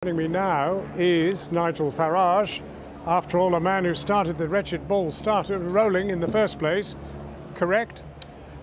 Joining me now is Nigel Farage. After all, a man who started the wretched ball started rolling in the first place, correct?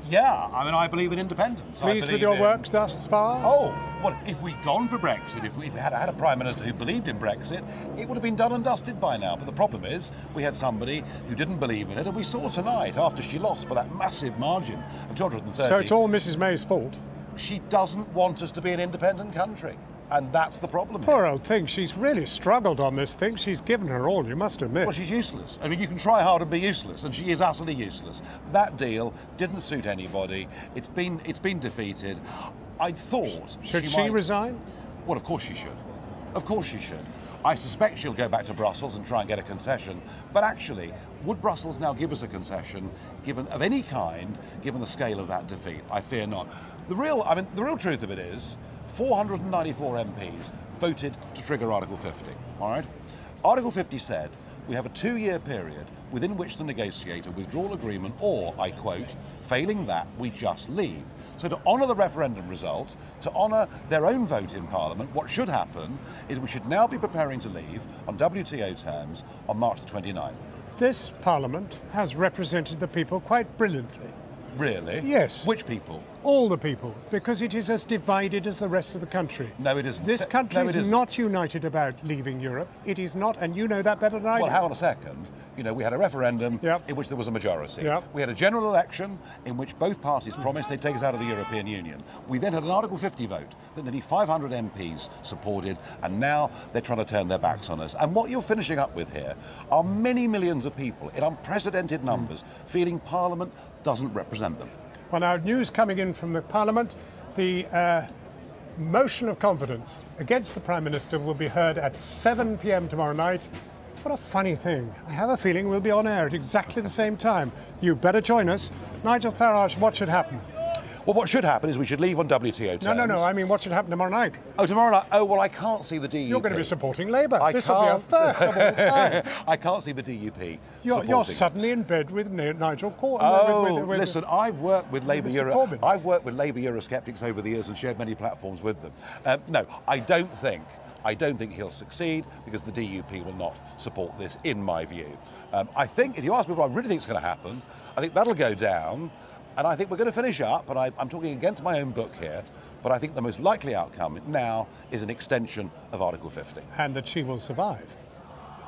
Yeah, I mean, I believe in independence. Pleased with your work thus far? Oh, well, if we'd gone for Brexit, if we had a Prime Minister who believed in Brexit, it would have been done and dusted by now. But the problem is, we had somebody who didn't believe in it, and we saw tonight, after she lost by that massive margin of 230... So it's all Mrs May's fault? She doesn't want us to be an independent country. And that's the problem. Poor old thing. She's really struggled on this thing. She's given her all, you must admit. Well, she's useless. I mean, you can try hard and be useless, and she is utterly useless. That deal didn't suit anybody. It's been defeated. I thought Should she resign? Well, of course she should. Of course she should. I suspect she'll go back to Brussels and try and get a concession. But actually, would Brussels now give us a concession, of any kind, given the scale of that defeat? I fear not. The real truth of it is, 494 MPs voted to trigger Article 50, all right? Article 50 said we have a 2-year period within which to negotiate a withdrawal agreement or, I quote, failing that, we just leave. So to honour the referendum result, to honour their own vote in Parliament, what should happen is we should now be preparing to leave on WTO terms on March the 29th. This Parliament has represented the people quite brilliantly. Really? Yes. Which people? All the people, because it is as divided as the rest of the country. No, it isn't. This country is not united about leaving Europe. It is not, and you know that better than I do. Well, hang on a second. You know, we had a referendum in which there was a majority. We had a general election in which both parties promised they'd take us out of the European Union. We then had an Article 50 vote that nearly 500 MPs supported, and now they're trying to turn their backs on us. And what you're finishing up with here are many millions of people in unprecedented numbers feeling Parliament doesn't represent them. Well, now, news coming in from the Parliament, the motion of confidence against the Prime Minister will be heard at 7 p.m. tomorrow night. What a funny thing. I have a feeling we'll be on air at exactly the same time. You better join us. Nigel Farage, what should happen? Well, what should happen is we should leave on WTO terms. No. I mean, what should happen tomorrow night? Oh, tomorrow night? Oh, well, I can't see the DUP. You're going to be supporting Labour. This will be a first of all time. I can't see the DUP You're suddenly in bed with Nigel Corbyn. Oh, listen, I've worked with Labour Eurosceptics over the years and shared many platforms with them. No, I don't think he'll succeed because the DUP will not support this, in my view. I think, if you ask me what I really think is going to happen, I think that'll go down. And I think we're going to finish up, and I'm talking against my own book here, but I think the most likely outcome now is an extension of Article 50. And that she will survive.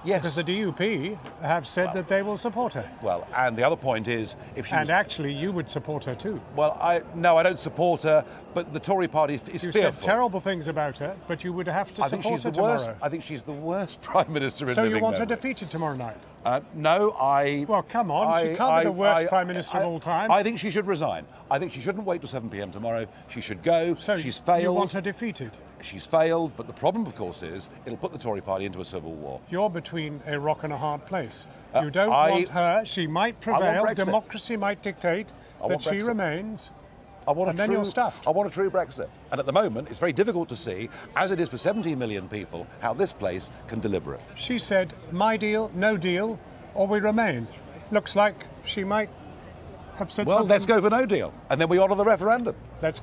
Yes. Because the DUP have said that they will support her. Well, and the other point is, if she actually, you would support her too. Well, no, I don't support her, but the Tory party is fearful. You said terrible things about her, but you would have to support her tomorrow. I think she's the worst Prime Minister in living memory. So you want her defeated tomorrow night? No, Well, come on, she can't be the worst Prime Minister of all time. I think she should resign. I think she shouldn't wait till 7 p.m. tomorrow. She should go. So she's failed. You want her defeated? She's failed, but the problem, of course, is it'll put the Tory party into a civil war. You're between a rock and a hard place. You don't want her. She might prevail. Democracy might dictate that she remains. Then you're stuffed. I want a true Brexit. And at the moment, it's very difficult to see, as it is for 17 million people, how this place can deliver it. She said, my deal, no deal, or we remain. Looks like she might have said something. Well, let's go for no deal. And then we honour the referendum. Let's